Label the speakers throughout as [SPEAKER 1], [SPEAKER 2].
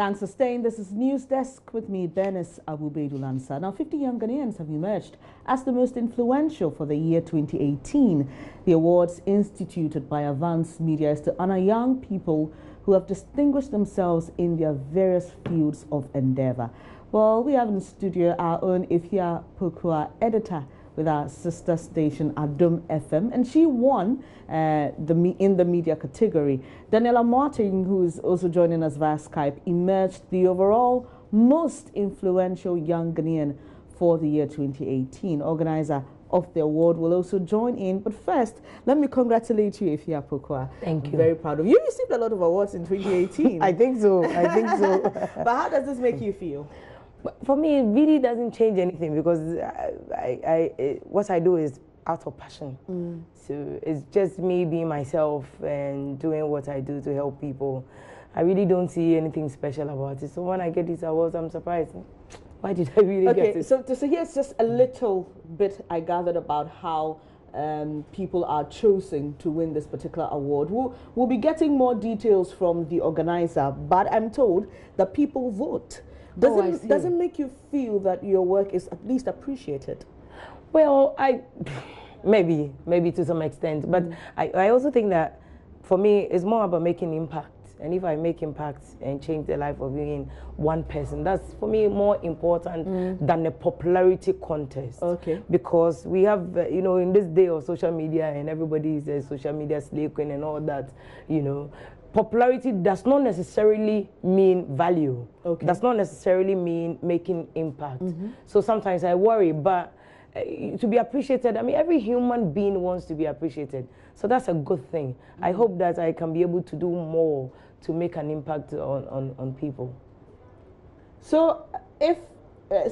[SPEAKER 1] Thanks for staying. This is News Desk with me, Bernice Abubeidulansa. Now, 50 young Ghanaians have emerged as the most influential for the year 2018. The awards instituted by Adom Media is to honor young people who have distinguished themselves in their various fields of endeavor. Well, we have in the studio our own Afia Pokua editor with our sister station Adom FM, and she won in the media category. Daniela Martin, who is also joining us via Skype, emerged the overall most influential young Ghanaian for the year 2018. Organizer of the award will also join in. But first, let me congratulate you, Afia Pokua.
[SPEAKER 2] Thank you.
[SPEAKER 1] I'm very proud of you. You received a lot of awards in 2018.
[SPEAKER 2] I think so. I think so.
[SPEAKER 1] But how does this make you feel?
[SPEAKER 2] For me, it really doesn't change anything because what I do is out of passion. So it's just me being myself and doing what I do to help people. I really don't see anything special about it. So when I get these awards, I'm surprised. Why did I really get it?
[SPEAKER 1] So here's just a little bit I gathered about how people are chosen to win this particular award. We'll be getting more details from the organizer, but I'm told that people vote. Does it make you feel that your work is at least appreciated?
[SPEAKER 2] Well, maybe to some extent, but I also think that for me it's more about making impact. And if I make impact and change the life of even one person, that's for me more important than a popularity contest.
[SPEAKER 1] Okay.
[SPEAKER 2] Because we have, in this day of social media and everybody is a social media slave queen and all that, popularity does not necessarily mean value. Okay. Does not necessarily mean making impact. So sometimes I worry, but to be appreciated, I mean, every human being wants to be appreciated. So that's a good thing. I hope that I can be able to do more to make an impact on people.
[SPEAKER 1] So if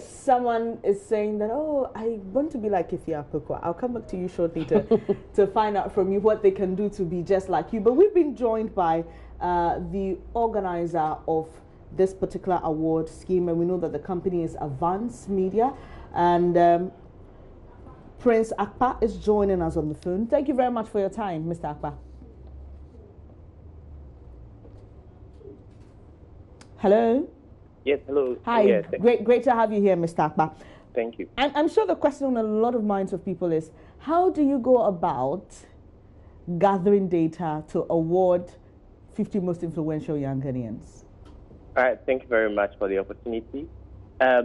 [SPEAKER 1] someone is saying that, oh, I want to be like Afia Pokua, I'll come back to you shortly to find out from you what they can do to be just like you. But we've been joined by the organizer of this particular award scheme, and we know that the company is Adom Media, and Prince Akpa is joining us on the phone. Thank you very much for your time, Mr. Akpa. Hello?
[SPEAKER 3] Yes, hello.
[SPEAKER 1] Hi,
[SPEAKER 3] yes.
[SPEAKER 1] Great to have you here, Mr. Akpa.
[SPEAKER 3] Thank you.
[SPEAKER 1] I'm sure the question on a lot of minds of people is, how do you go about gathering data to award 50 most influential young Ghanaians?
[SPEAKER 3] All right, thank you very much for the opportunity.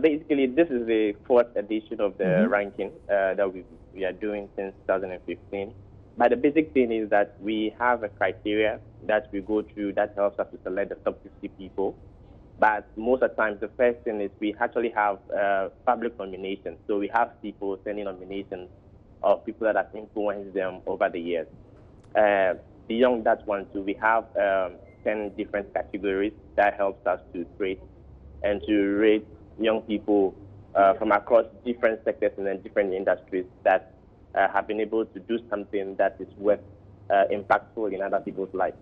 [SPEAKER 3] Basically, this is the fourth edition of the ranking that we are doing since 2015. But the basic thing is that we have a criteria that we go through that helps us to select the top 50 people. But most of the time, the first thing is we actually have public nominations. So we have people sending nominations of people that have influenced them over the years. Beyond that one, too, we have 10 different categories that helps us to create and to rate young people from across different sectors and then different industries that have been able to do something that is worth impactful in other people's lives.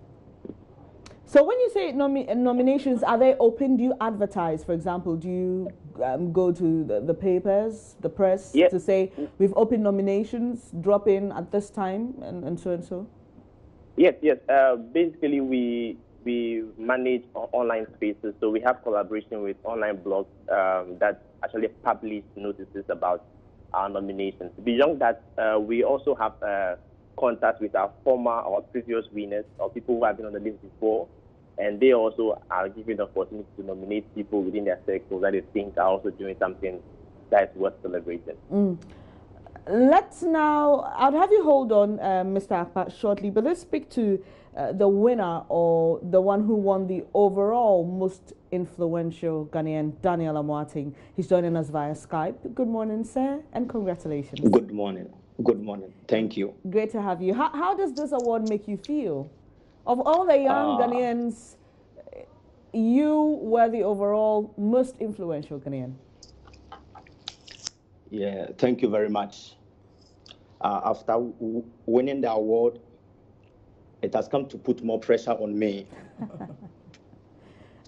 [SPEAKER 1] So when you say nominations, are they open? Do you advertise, for example? Do you go to the papers, the press, to say, we've opened nominations, drop in at this time, and so and so?
[SPEAKER 3] Yes. Basically, we manage online spaces, so we have collaboration with online blogs that actually publish notices about our nominations. Beyond that, we also have contact with our former or previous winners or people who have been on the list before, and they also are given the opportunity to nominate people within their circle that they think are also doing something that is worth celebrating.
[SPEAKER 1] Let's now, I'll have you hold on, Mr. Akpa, shortly, but let's speak to the winner or the one who won the overall most influential Ghanaian, Daniela Martin. He's joining us via Skype. Good morning, sir, and congratulations.
[SPEAKER 4] Good morning. Good morning. Thank you.
[SPEAKER 1] Great to have you. How does this award make you feel? Of all the young Ghanaians, you were the overall most influential Ghanaian.
[SPEAKER 4] Yeah, thank you very much. After winning the award, it has come to put more pressure on me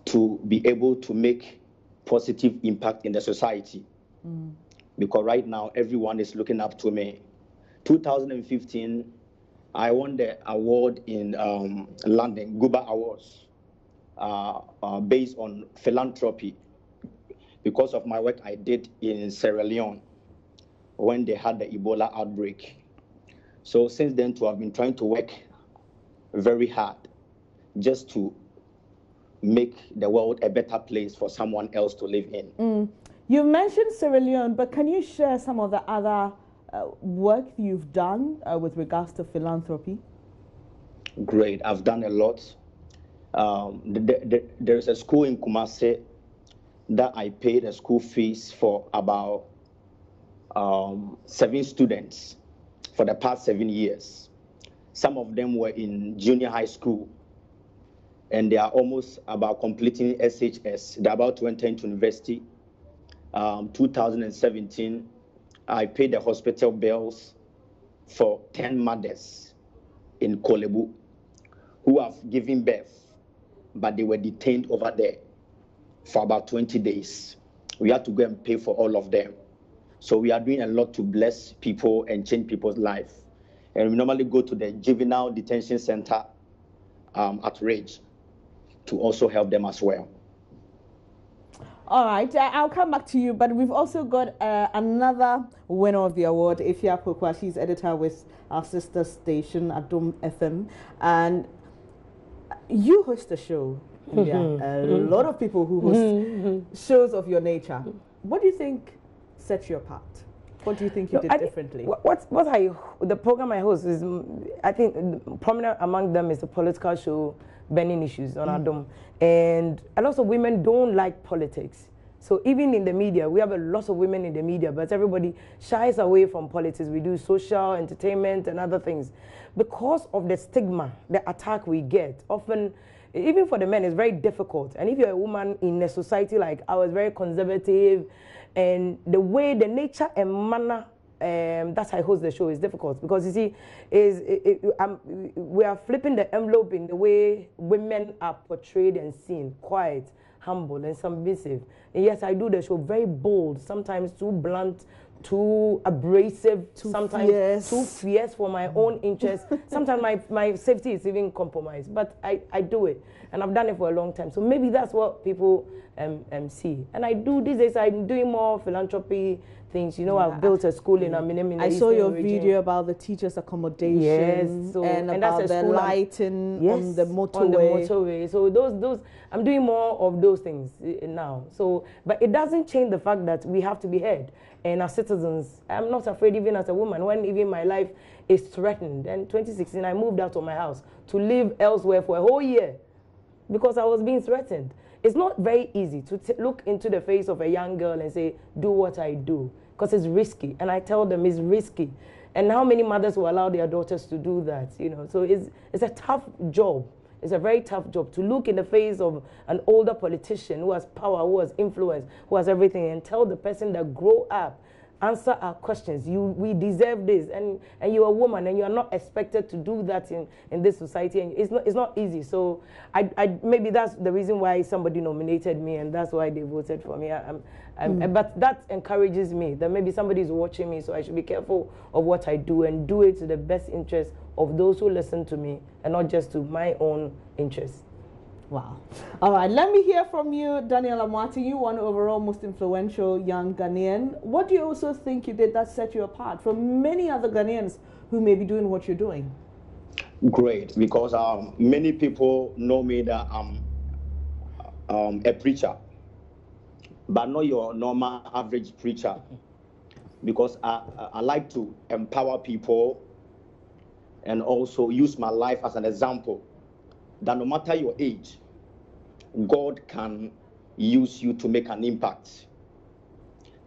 [SPEAKER 4] to be able to make positive impact in the society. Because right now, everyone is looking up to me. 2015, I won the award in London, Guba Awards. based on philanthropy because of my work I did in Sierra Leone when they had the Ebola outbreak. So since then, I've been trying to work very hard just to make the world a better place for someone else to live in.
[SPEAKER 1] You mentioned Sierra Leone, but can you share some of the other work you've done with regards to philanthropy?
[SPEAKER 4] Great, I've done a lot. There's a school in Kumasi that I paid a school fees for about 7 students for the past 7 years. Some of them were in junior high school, and they are almost about completing SHS. They're about to enter into university. 2017, I paid the hospital bills for 10 mothers in Kolebu who have given birth, but they were detained over there for about 20 days. We had to go and pay for all of them. So we are doing a lot to bless people and change people's life. And we normally go to the juvenile detention center at Rage to also help them as well.
[SPEAKER 1] All right, I'll come back to you, but we've also got another winner of the award, Afia Pokua. She's editor with our sister station, Adom FM, and you host a show. There are a lot of people who host shows of your nature. What do you think sets you apart? What do you think you did differently?
[SPEAKER 2] The program I host is, I think, prominent among them is the political show, Burning Issues on Adom. And a lot of women don't like politics. So even in the media, we have a lot of women in the media, but everybody shies away from politics. We do social, entertainment, and other things. Because of the stigma, the attack we get, often, even for the men, it's very difficult. And if you're a woman in a society like ours, very conservative, and the way, the nature and manner that's how I host the show is difficult because you see, we are flipping the envelope in the way women are portrayed and seen, quiet, humble, and submissive. And yes, I do the show very bold, sometimes too blunt, too abrasive, sometimes too fierce for my own interest. Sometimes my safety is even compromised, but I do it, and I've done it for a long time. So maybe that's what people see. And I do these days, I'm doing more philanthropy things. You know, I've built a school in Aminim.
[SPEAKER 1] I saw your video about the teachers' accommodation, and about the lighting on the motorway.
[SPEAKER 2] On the motorway. So those I'm doing more of those things now. So, but it doesn't change the fact that we have to be heard. And as citizens, I'm not afraid even as a woman, when even my life is threatened. And 2016, I moved out of my house to live elsewhere for a whole year because I was being threatened. It's not very easy to look into the face of a young girl and say, do what I do, because it's risky. And I tell them it's risky. And how many mothers will allow their daughters to do that? You know, so it's a tough job. It's a very tough job to look in the face of an older politician who has power, who has influence, who has everything, and tell the person that grow up, answer our questions. We deserve this, and you're a woman, and you are not expected to do that in this society, and it's not easy. So I maybe that's the reason why somebody nominated me, and that's why they voted for me. But that encourages me that maybe somebody is watching me, so I should be careful of what I do and do it to the best interest of those who listen to me, and not just to my own interests.
[SPEAKER 1] Wow. All right, let me hear from you, Daniel Amwati. You won overall most influential young Ghanaian. What do you also think you did that set you apart from many other Ghanaians who may be doing what you're doing?
[SPEAKER 4] Great, because many people know me that I'm a preacher, but not your normal average preacher, because I like to empower people and also use my life as an example that no matter your age, God can use you to make an impact.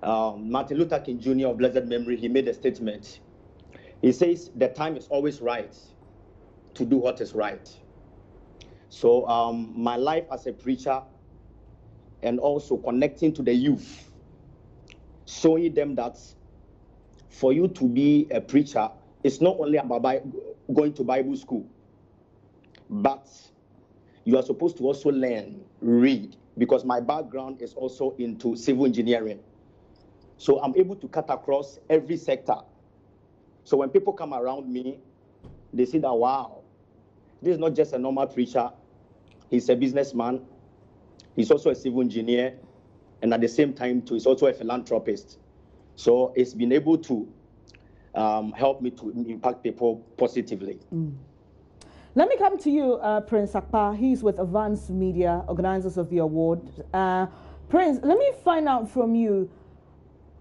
[SPEAKER 4] Martin Luther King Jr. of blessed memory, he made a statement. He says, the time is always right to do what is right. So my life as a preacher and also connecting to the youth, showing them that for you to be a preacher, it's not only about going to Bible school, but you are supposed to also learn, read, because my background is also into civil engineering. So I'm able to cut across every sector. So when people come around me, they see that, wow, this is not just a normal preacher, He's a businessman. He's also a civil engineer. And at the same time, too, he's also a philanthropist. So it's been able to help me to impact people positively.
[SPEAKER 1] Let me come to you, Prince Akpa. He's with Advance Media, organizers of the award. Prince, let me find out from you,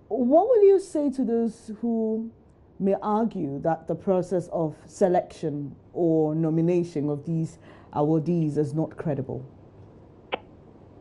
[SPEAKER 1] what will you say to those who may argue that the process of selection or nomination of these awardees is not credible?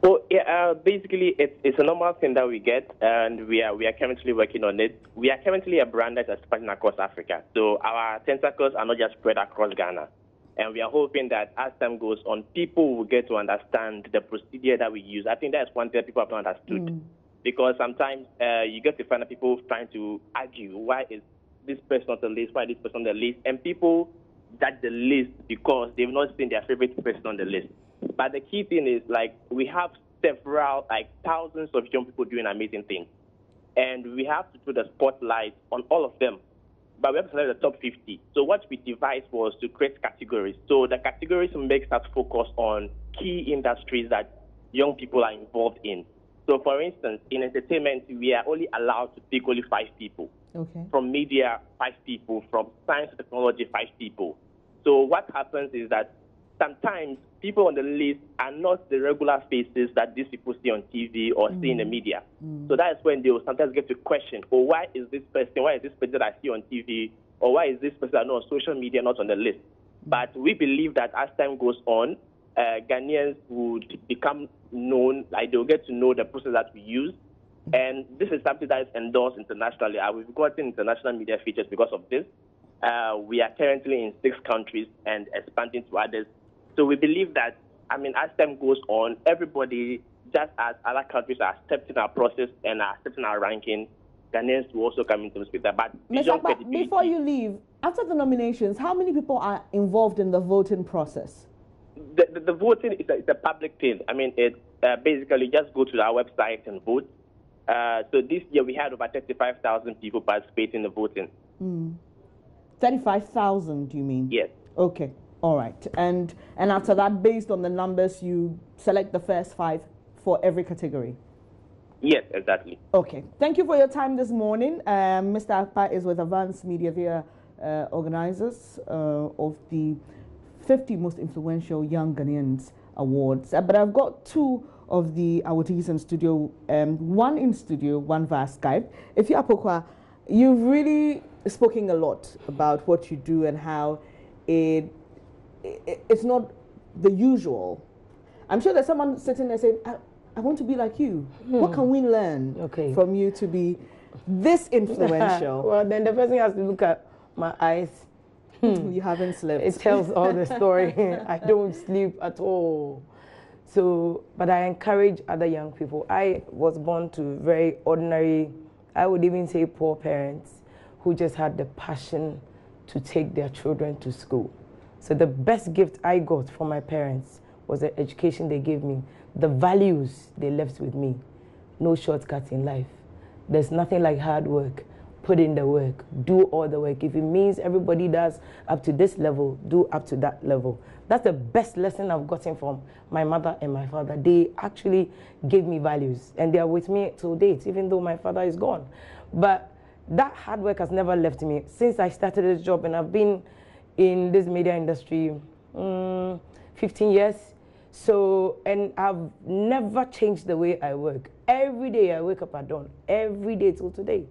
[SPEAKER 3] Well, yeah, basically, it's a normal thing that we get, and we are currently working on it. We are currently a brand that's expanding across Africa, so our tentacles are not just spread across Ghana. And we are hoping that as time goes on, people will get to understand the procedure that we use. I think that's one thing that people have not understood. Because sometimes you get to find that people trying to argue, why is this person on the list, why is this person on the list? And people judge the list because they've not seen their favorite person on the list. But the key thing is, like, we have several, like, thousands of young people doing amazing things. And we have to put the spotlight on all of them. But we have to select the top 50. So what we devised was to create categories. So the categories makes us focus on key industries that young people are involved in. So for instance, in entertainment, we are only allowed to pick only 5 people.
[SPEAKER 1] Okay.
[SPEAKER 3] From media, 5 people. From science and technology, 5 people. So what happens is that sometimes people on the list are not the regular faces that these people see on TV or see in the media. So that's when they will sometimes get to question, oh, why is this person that I see on TV, or why is this person not on social media not on the list? But we believe that as time goes on, Ghanaians would become known, like they'll get to know the process that we use. And this is something that is endorsed internationally. We've gotten international media features because of this. We are currently in 6 countries and expanding to others. So we believe that, I mean, as time goes on, everybody, just as other countries are accepting our process and are accepting our ranking, Ghanaians will also come into this with that. But
[SPEAKER 1] before you leave, after the nominations, how many people are involved in the voting process?
[SPEAKER 3] The voting is a public thing. I mean, it's basically just go to our website and vote. So this year we had over 35,000 people participate in the voting.
[SPEAKER 1] 35,000, do you mean?
[SPEAKER 3] Yes.
[SPEAKER 1] Okay. All right. And after that, based on the numbers, you select the first 5 for every category?
[SPEAKER 3] Yes, exactly.
[SPEAKER 1] Okay. Thank you for your time this morning. Mr. Akpa is with Advance Media via organizers of the 50 Most Influential Young Ghanaians Awards. But I've got 2 of the awardees in studio, one in studio, one via Skype. Afia Pokua, you've really spoken a lot about what you do and how it's not the usual. I'm sure there's someone sitting there saying, I want to be like you. What can we learn from you to be this influential?
[SPEAKER 2] Well, then the person has to look at my eyes.
[SPEAKER 1] You haven't slept.
[SPEAKER 2] It tells all the story. I don't sleep at all. So, but I encourage other young people. I was born to very ordinary, I would even say poor parents who just had the passion to take their children to school. So the best gift I got from my parents was the education they gave me, the values they left with me. No shortcuts in life. There's nothing like hard work. Put in the work. Do all the work. If it means everybody does up to this level, do up to that level. That's the best lesson I've gotten from my mother and my father. They actually gave me values, and they are with me till date, even though my father is gone. But that hard work has never left me since I started this job, and I've been in this media industry 15 years. So, and I've never changed the way I work. Every day I wake up at dawn, every day till today.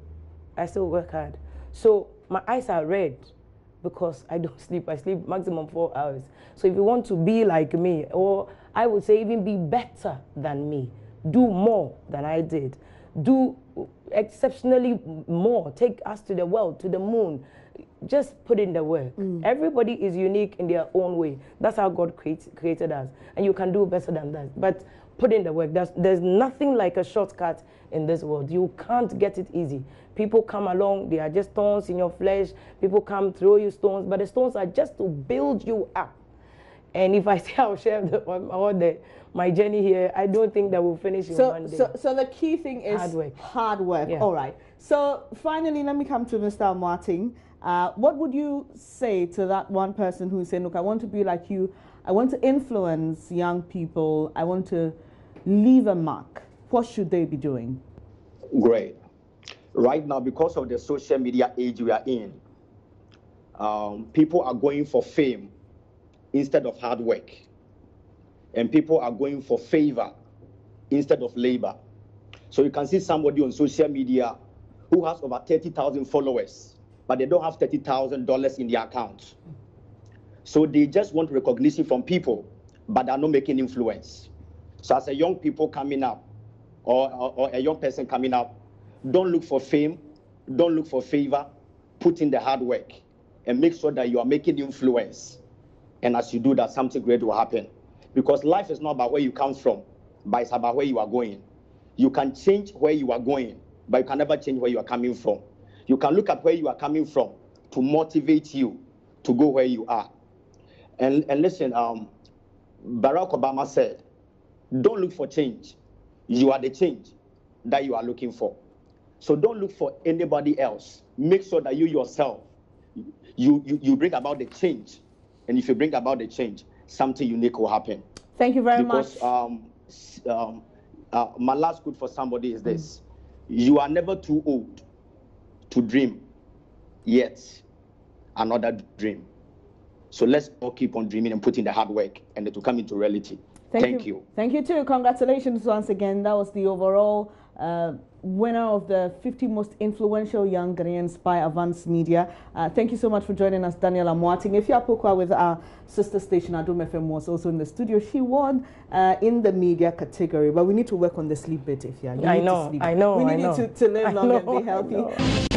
[SPEAKER 2] I still work hard. So my eyes are red because I don't sleep. I sleep maximum 4 hours. So if you want to be like me, or I would say even be better than me, do more than I did, do exceptionally more, take us to the world, to the moon, just put in the work. Everybody is unique in their own way. That's how God created us. And you can do better than that. But put in the work. There's nothing like a shortcut in this world. You can't get it easy. People come along, they are just stones in your flesh. People come throw you stones, but the stones are just to build you up. And if I say I'll share my journey here, I don't think that we'll finish in one day.
[SPEAKER 1] So the key thing is hard work.
[SPEAKER 2] Yeah.
[SPEAKER 1] All right. So finally, let me come to Mr. Martin. What would you say to that one person who's saying, look, I want to be like you, I want to influence young people, I want to leave a mark? What should they be doing?
[SPEAKER 4] Great. Right now, because of the social media age we are in, people are going for fame instead of hard work. And people are going for favor instead of labor. So you can see somebody on social media who has over 30,000 followers, but they don't have $30,000 in their account. So they just want recognition from people, but they're not making influence. So as a young people coming up, or a young person coming up, don't look for fame, don't look for favor, put in the hard work, and make sure that you are making influence. And as you do that, something great will happen. Because life is not about where you come from, but it's about where you are going. You can change where you are going, but you can never change where you are coming from. You can look at where you are coming from to motivate you to go where you are. And listen, Barack Obama said, don't look for change. You are the change that you are looking for. So don't look for anybody else. Make sure that you yourself, you bring about the change. And if you bring about the change, something unique will happen.
[SPEAKER 1] Thank you very much.
[SPEAKER 4] My last quote for somebody is this. You are never too old to dream, yet another dream. So let's all keep on dreaming and putting the hard work, and it will come into reality. Thank you.
[SPEAKER 1] Thank you too. Congratulations once again. That was the overall winner of the 50 most influential young Ghanaians by Advance Media. Thank you so much for joining us, Daniel Amoating. Afia Pokua with our sister station, Adom FM, was also in the studio. She won in the media category, but we need to work on the sleep bit, Afia.
[SPEAKER 2] I know.
[SPEAKER 1] We need you to live long and be healthy.